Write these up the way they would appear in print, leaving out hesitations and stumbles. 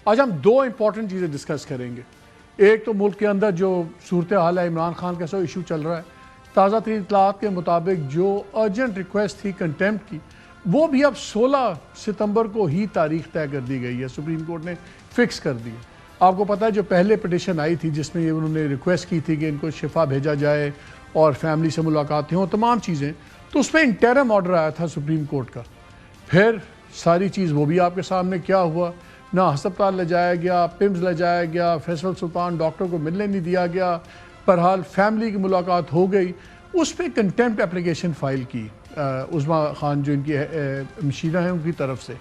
آج ہم دو امپورٹنٹ چیزیں ڈسکس کریں گے. ایک تو ملک کے اندر جو صورتحال ہے، عمران خان کا سو ایشو چل رہا ہے. تازہ ترین اطلاعات کے مطابق جو ارجنٹ ریکویسٹ تھی کنٹیمپٹ کی، وہ بھی اب 16 ستمبر کو ہی تاریخ طے کر دی گئی ہے. سپریم کورٹ نے فکس کر دی ہے. آپ کو پتہ ہے جو پہلے پٹیشن آئی تھی جس میں انہوں نے ریکویسٹ کی تھی کہ ان کو شفا بھیجا جائے اور فیملی سے ملاقاتیں ہوں، تمام چیزیں، تو اس پہ انٹرم آرڈر آیا تھا سپریم کورٹ کا. پھر ساری چیز وہ بھی آپ کے سامنے کیا ہوا، نہ ہسپتال لے جایا گیا، پمز لے جایا گیا، فیصل سلطان ڈاکٹر کو ملنے نہیں دیا گیا. بہرحال فیملی کی ملاقات ہو گئی. اس پہ کنٹیمپٹ اپلیکیشن فائل کی عظمیٰ خان جو ان کی مشیرہ ہیں ان کی طرف سے.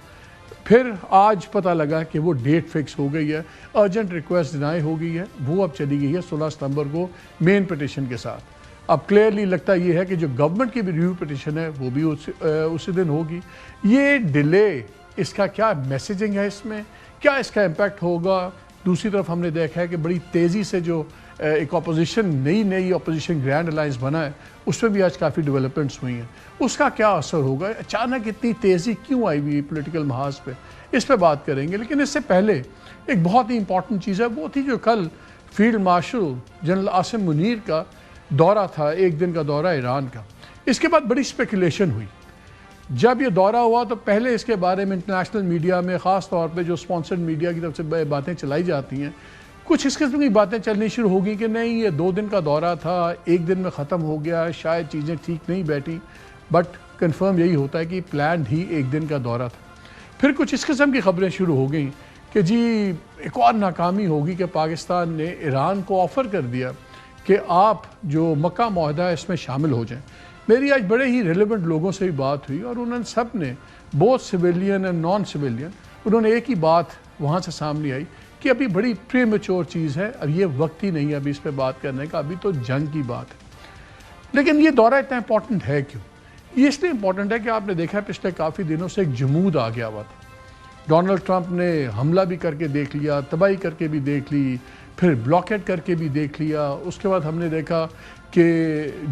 پھر آج پتہ لگا کہ وہ ڈیٹ فکس ہو گئی ہے، ارجنٹ ریکویسٹ ڈینائی ہو گئی ہے، وہ اب چلی گئی ہے 16 ستمبر کو مین پٹیشن کے ساتھ. اب کلیئرلی لگتا یہ ہے کہ جو گورنمنٹ کی بھی ریویو پٹیشن ہے وہ بھی اسی دن ہوگی. یہ ڈیلے، اس کا کیا میسیجنگ ہے، اس میں کیا اس کا امپیکٹ ہوگا؟ دوسری طرف ہم نے دیکھا ہے کہ بڑی تیزی سے جو ایک اپوزیشن نئی اپوزیشن گرینڈ الائنس بنا ہے، اس میں بھی آج کافی ڈیولپمنٹس ہوئی ہیں. اس کا کیا اثر ہوگا؟ اچانک اتنی تیزی کیوں آئی ہوئی پولیٹیکل محاذ پہ؟ اس پہ بات کریں گے. لیکن اس سے پہلے ایک بہت ہی امپورٹنٹ چیز ہے، وہ تھی جو کل field marshal general Asim Munir کا دورہ تھا، ایک دن کا دورہ ایران کا. اس کے بعد بڑی اسپیکولیشن ہوئی. جب یہ دورہ ہوا تو پہلے اس کے بارے میں انٹرنیشنل میڈیا میں، خاص طور پہ جو اسپانسرڈ میڈیا کی طرف سے باتیں چلائی جاتی ہیں، کچھ اس قسم کی باتیں چلنی شروع ہو گئی کہ نہیں یہ 2 دن کا دورہ تھا، ایک دن میں ختم ہو گیا، شاید چیزیں ٹھیک نہیں بیٹھی. بٹ کنفرم یہی ہوتا ہے کہ پلانڈ ہی ایک دن کا دورہ تھا. پھر کچھ اس قسم کی خبریں شروع ہو گئیں کہ جی ایک اور ناکامی ہوگی کہ پاکستان نے ایران کو آفر کر دیا کہ آپ جو مکہ معاہدہ ہے اس میں شامل ہو جائیں. میری آج بڑے ہی ریلیونٹ لوگوں سے بھی بات ہوئی اور انہوں نے سب نے، both civilian and non civilian, انہوں نے ایک ہی بات وہاں سے سامنے آئی کہ ابھی بڑی پری میچور چیز ہے، اب یہ وقت ہی نہیں ہے ابھی اس پہ بات کرنے کا، ابھی تو جنگ کی بات ہے. لیکن یہ دورہ اتنا امپورٹنٹ ہے کیوں؟ یہ اس لیے امپورٹنٹ ہے کہ آپ نے دیکھا ہے پچھلے کافی دنوں سے ایک جمود آ گیا ہوا تھا. ڈونلڈ ٹرمپ نے حملہ بھی کر کے دیکھ لیا، تباہی کر کے بھی دیکھ لی، پھر بلاکیٹ کر کے بھی دیکھ لیا. اس کے بعد ہم نے دیکھا کہ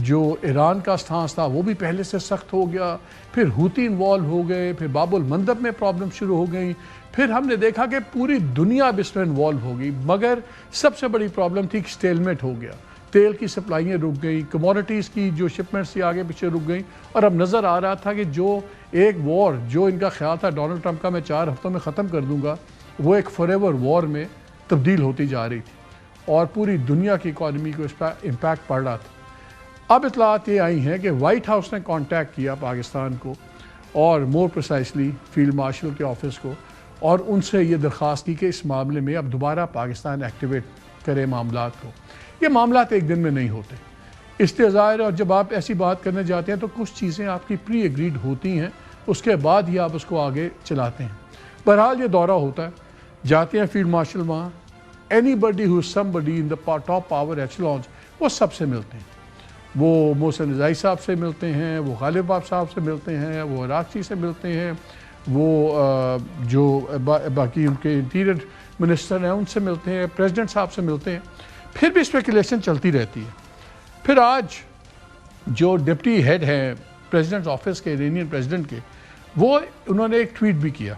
جو ایران کا سٹانس تھا وہ بھی پہلے سے سخت ہو گیا، پھر ہوتی انوالو ہو گئے، پھر باب المندب میں پرابلم شروع ہو گئیں، پھر ہم نے دیکھا کہ پوری دنیا اب اس میں انوالو ہو گئی. مگر سب سے بڑی پرابلم تھی کہ سٹیلمیٹ ہو گیا، تیل کی سپلائیں رک گئیں، کموڈٹیز کی جو شپمنٹس تھی آگے پیچھے رک گئیں. اور اب نظر آ رہا تھا کہ جو ایک وار جو ان کا خیال تھا ڈونلڈ ٹرمپ کا میں 4 ہفتوں میں ختم کر دوں گا، وہ ایک فار ایور وار میں تبدیل ہوتی جا رہی تھی اور پوری دنیا کی اکانومی کو اس پر امپیکٹ پڑ رہا تھا. اب اطلاعات یہ آئی ہیں کہ وائٹ ہاؤس نے کانٹیکٹ کیا پاکستان کو or more precisely field marshal کے آفس کو، اور ان سے یہ درخواست کی کہ اس معاملے میں اب دوبارہ پاکستان ایکٹیویٹ کرے معاملات کو. یہ معاملات ایک دن میں نہیں ہوتے، اس لیے ظاہر ہے. اور جب آپ ایسی بات کرنے جاتے ہیں تو کچھ چیزیں آپ کی پری ایگریڈ ہوتی ہیں، اس کے بعد ہی آپ اس کو آگے چلاتے ہیں. بہرحال یہ دورہ ہوتا ہے، جاتے ہیں فیلڈ مارشل وہاں. Anybody who somebody in the top power echelons, وہ سب سے ملتے ہیں. وہ محسن رضائی صاحب سے ملتے ہیں، وہ غالب باب صاحب سے ملتے ہیں، وہ عراقچی سے ملتے ہیں، وہ جو باقی ان کے انٹیریئر منسٹر ہیں ان سے ملتے ہیں، پریزیڈنٹ صاحب سے ملتے ہیں. پھر بھی اسپیکولیشن چلتی رہتی ہے. پھر آج جو ڈپٹی ہیڈ ہیں پریزیڈنٹ آفس کے، ایرانین پریزیڈنٹ کے، وہ انہوں نے ایک ٹویٹ بھی کیا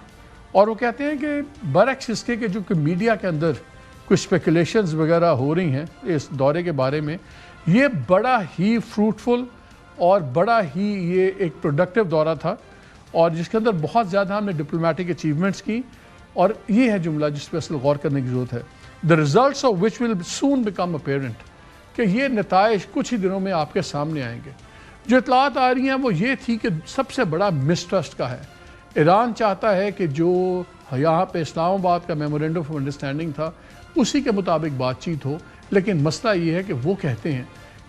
اور وہ کہتے ہیں کہ برعکس اس کے کہ جو کہ میڈیا کے اندر کچھ اسپیکولیشنز وغیرہ ہو رہی ہیں اس دورے کے بارے میں، یہ بڑا ہی فروٹفل اور بڑا ہی یہ ایک پروڈکٹیو دورہ تھا اور جس کے اندر بہت زیادہ ہم نے ڈپلومیٹک اچیومنٹس کی. اور یہ ہے جملہ جس پہ اصل غور کرنے کی ضرورت ہے، the results of which will soon become apparent، کہ یہ نتائج کچھ ہی دنوں میں آپ کے سامنے آئیں گے. جو اطلاعات آ رہی ہیں وہ یہ تھی کہ سب سے بڑا مسٹرسٹ کا ہے. ایران چاہتا ہے کہ جو یہاں پہ اسلام آباد کا میمورینڈم آف انڈرسٹینڈنگ تھا اسی کے مطابق بات چیت ہو، لیکن مسئلہ یہ ہے کہ وہ کہتے ہیں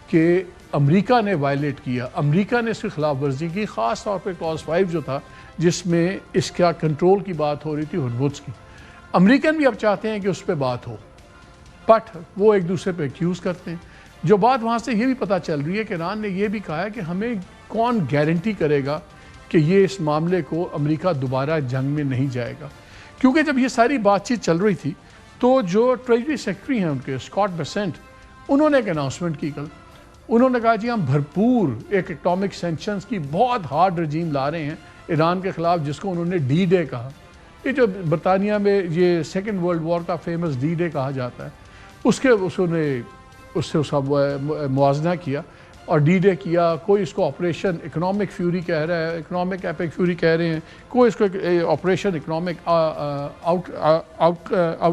کہ امریکہ نے وائلیٹ کیا، امریکہ نے اس کی خلاف ورزی کی، خاص طور پہ کلاس 5 جو تھا جس میں اس کا کنٹرول کی بات ہو رہی تھی ہرمزگان کی. امریکن بھی اب چاہتے ہیں کہ اس پہ بات ہو، بٹ وہ ایک دوسرے پہ ایکیوز کرتے ہیں. جو بات وہاں سے یہ بھی پتہ چل رہی ہے کہ ایران نے یہ بھی کہا ہے کہ ہمیں کون گارنٹی کرے گا کہ یہ اس معاملے کو امریکہ دوبارہ جنگ میں نہیں جائے گا. کیونکہ جب یہ ساری بات چیت چل رہی تھی تو جو ٹریجری سیکرٹری ہیں ان کے اسکاٹ بیسنٹ، انہوں نے ایک اناؤنسمنٹ کی کل. انہوں نے کہا جی ہم بھرپور ایک ایٹامک سینکشنز کی بہت ہارڈ رجیم لا رہے ہیں ایران کے خلاف، جس کو انہوں نے ڈی ڈے کہا. یہ جو برطانیہ میں یہ سیکنڈ ورلڈ وار کا فیمس ڈی ڈے کہا جاتا ہے، اس نے اس سے اس کا موازنہ کیا اور ڈی ڈے کیا. کوئی اس کو آپریشن اکنامک فیوری کہہ رہا ہے، اکنامک ایپک فیوری کہہ رہے ہیں، کوئی اس کو آپریشن اکنامک آؤٹ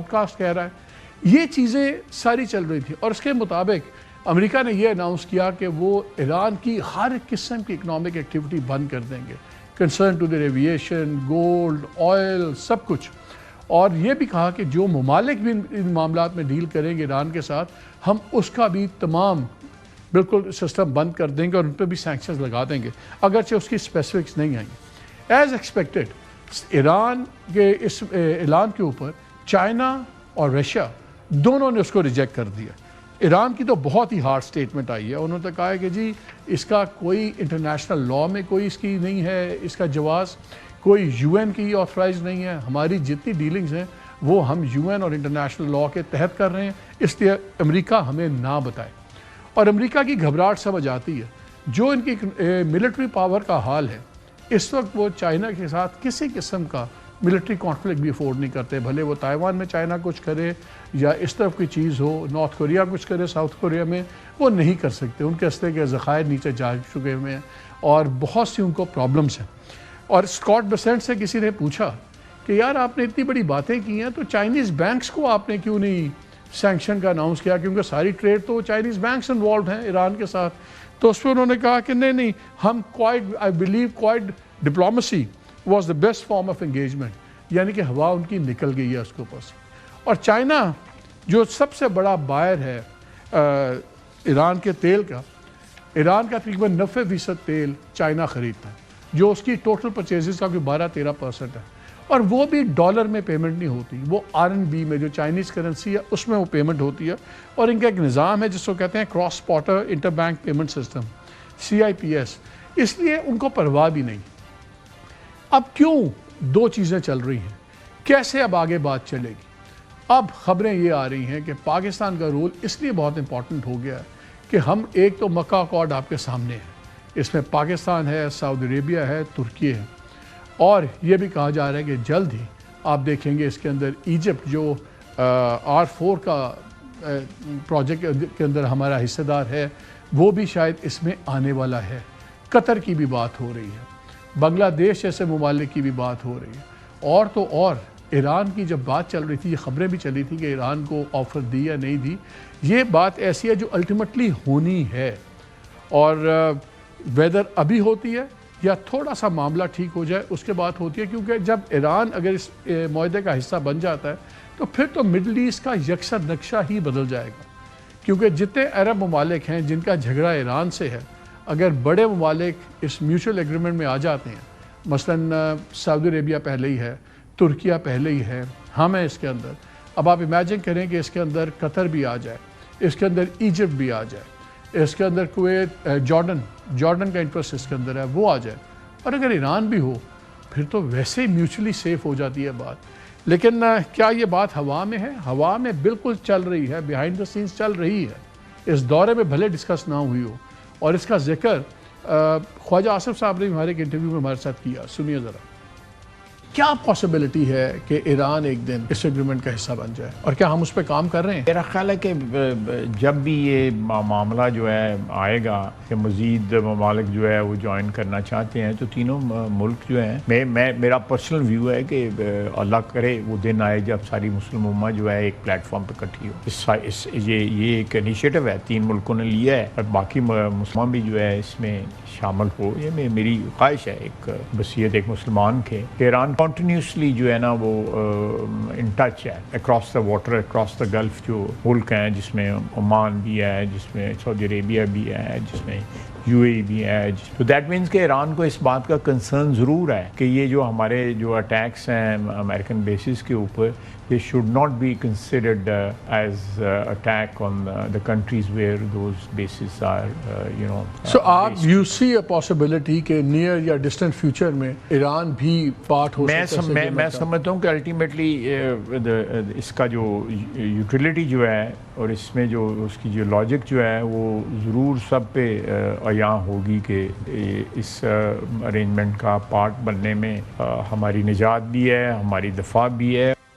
کاسٹ کہہ رہا ہے. یہ چیزیں ساری چل رہی تھیں اور اس کے مطابق امریکہ نے یہ اناؤنس کیا کہ وہ ایران کی ہر قسم کی اکنامک ایکٹیویٹی بند کر دیں گے، concern to the aviation, gold, oil, سب کچھ. اور یہ بھی کہا کہ جو ممالک بھی ان معاملات میں ڈیل کریں گے ایران کے ساتھ، ہم اس کا بھی تمام بالکل سسٹم بند کر دیں گے اور ان پہ بھی سینکشنز لگا دیں گے، اگرچہ اس کی اسپیسیفکس نہیں آئیں. ایز ایکسپیکٹڈ ایران کے اس اعلان کے اوپر چائنا اور رشیا دونوں نے اس کو ریجیکٹ کر دیا. ایران کی تو بہت ہی ہارڈ سٹیٹمنٹ آئی ہے، انہوں نے کہا ہے کہ جی اس کا کوئی انٹرنیشنل لاء میں کوئی اس کی نہیں ہے، اس کا جواز کوئی یو این کی آتھرائز نہیں ہے. ہماری جتنی ڈیلنگز ہیں وہ ہم یو این اور انٹرنیشنل لاء کے تحت کر رہے ہیں، اس لیے امریکہ ہمیں نہ بتائے. اور امریکہ کی گھبراہٹ سمجھ آتی ہے، جو ان کی ملٹری پاور کا حال ہے اس وقت وہ چائنا کے ساتھ کسی قسم کا ملٹری کانفلکٹ بھی افورڈ نہیں کرتے، بھلے وہ تائیوان میں چائنا کچھ کرے یا اس طرف کوئی چیز ہو، نارتھ کوریا کچھ کرے ساؤتھ کوریا میں، وہ نہیں کر سکتے. ان کے اسلحے کے ذخائر نیچے جا چکے ہوئے ہیں اور بہت سی ان کو پرابلمس ہیں. اور اسکاٹ بیسنٹ سے کسی نے پوچھا کہ یار آپ نے اتنی بڑی باتیں کی ہیں تو چائنیز بینکس کو آپ نے کیوں نہیں سینکشن کا اناؤنس کیا، کیونکہ ساری ٹریڈ تو چائنیز بینکس انوالوڈ ہیں ایران کے ساتھ. تو اس پہ انہوں نے کہا کہ نہیں ہم I believe quite diplomacy was the best form of engagement, یعنی کہ ہوا ان کی نکل گئی ہے اس کے اوپر سے. اور چائنا جو سب سے بڑا بائر ہے ایران کے تیل کا، ایران کا تقریباً 90% تیل چائنا خریدتا ہے، جو اس کی ٹوٹل پرچیزز کا کوئی 12-13% ہے. اور وہ بھی ڈالر میں پیمنٹ نہیں ہوتی، وہ RMB میں جو چائنیز کرنسی ہے اس میں وہ پیمنٹ ہوتی ہے. اور ان کا ایک نظام ہے جس کو کہتے ہیں cross border inter bank payment system, CIPS. اس لیے ان کو پرواہ بھی نہیں. اب کیوں دو چیزیں چل رہی ہیں، کیسے اب آگے بات چلے گی؟ اب خبریں یہ آ رہی ہیں کہ پاکستان کا رول اس لیے بہت امپورٹنٹ ہو گیا ہے کہ ہم ایک تو مکہ اکارڈ آپ کے سامنے ہے، اس میں پاکستان ہے، سعودی عربیہ ہے، ترکی ہے. اور یہ بھی کہا جا رہا ہے کہ جلد ہی آپ دیکھیں گے اس کے اندر ایجپٹ جو R4 کا پروجیکٹ کے اندر ہمارا حصہ دار ہے وہ بھی شاید اس میں آنے والا ہے. قطر کی بھی بات ہو رہی ہے، بنگلہ دیش جیسے ممالک کی بھی بات ہو رہی ہے. اور تو اور ایران کی جب بات چل رہی تھی، یہ خبریں بھی چلی تھی کہ ایران کو آفر دی یا نہیں دی، یہ بات ایسی ہے جو الٹیمیٹلی ہونی ہے. اور ویدر ابھی ہوتی ہے یا تھوڑا سا معاملہ ٹھیک ہو جائے اس کے بعد ہوتی ہے، کیونکہ جب ایران اگر اس معاہدے کا حصہ بن جاتا ہے تو پھر تو مڈل ایسٹ کا یکساں نقشہ ہی بدل جائے گا. کیونکہ جتنے عرب ممالک ہیں جن کا جھگڑا ایران سے ہے، اگر بڑے ممالک اس میوچل ایگریمنٹ میں آ جاتے ہیں، مثلا سعودی عربیہ پہلے ہی ہے، ترکیہ پہلے ہی ہے، ہم ہیں اس کے اندر. اب آپ امیجن کریں کہ اس کے اندر قطر بھی آ جائے، اس کے اندر ایجپٹ بھی آ جائے، اس کے اندر کویت، جارڈن کا انٹرسٹ اس کے اندر ہے، وہ آ جائے، اور اگر ایران بھی ہو پھر تو ویسے ہی میوچلی سیف ہو جاتی ہے بات. لیکن کیا یہ بات ہوا میں ہے؟ ہوا میں بالکل چل رہی ہے، بیہائنڈ دا سینس چل رہی ہے. اس دورے میں بھلے ڈسکس نہ ہوئی ہو، اور اس کا ذکر خواجہ آصف صاحب نے بھی ہمارے ایک انٹرویو میں ہمارے ساتھ کیا. سنیے ذرا، کیا پاسبلٹی ہے کہ ایران ایک دن اس ایگریمنٹ کا حصہ بن جائے، اور کیا ہم اس پہ کام کر رہے ہیں؟ میرا خیال ہے کہ جب بھی یہ معاملہ جو ہے آئے گا کہ مزید ممالک جو ہے وہ جوائن کرنا چاہتے ہیں، تو تینوں ملک جو ہیں، میرا پرسنل ویو ہے کہ اللہ کرے وہ دن آئے جب ساری مسلم امہ جو ہے ایک پلیٹ فارم پہ اکٹھی ہو. یہ ایک انیشیٹو ہے 3 ملکوں نے لیا ہے، اور باقی مسلمان بھی جو ہے اس میں شامل ہو. یہ میری خواہش ہے، ایک بصیرت ایک مسلمان کے، کہ ایران کنٹینیوسلی جو ہے نا وہ ان ٹچ ہے across the water, across the golf جو ملک ہیں، جس میں عمان بھی ہے، جس میں سعودی عربیہ بھی ہے، جس میں UAE بھی ہے. تو دیٹ مینس کہ ایران کو اس بات کا کنسرن ضرور ہے کہ یہ جو ہمارے جو اٹیکس ہیں امریکن بیسز کے اوپر، they should not be considered as attack on the countries where those bases are, So you see a possibility کہ near یا distant future میں ایران بھی پارٹ ہو سکتا ہے؟ میں سمجھتا ہوں کہ الٹیمیٹلی اس کا جو یوٹیلیٹی جو ہے اور اس میں جو اس کی جو لاجک جو ہے وہ ضرور سب پہ بیاں ہوگی کہ اس ارینجمنٹ کا پارٹ بننے میں ہماری نجات بھی ہے، ہماری دفاع بھی ہے.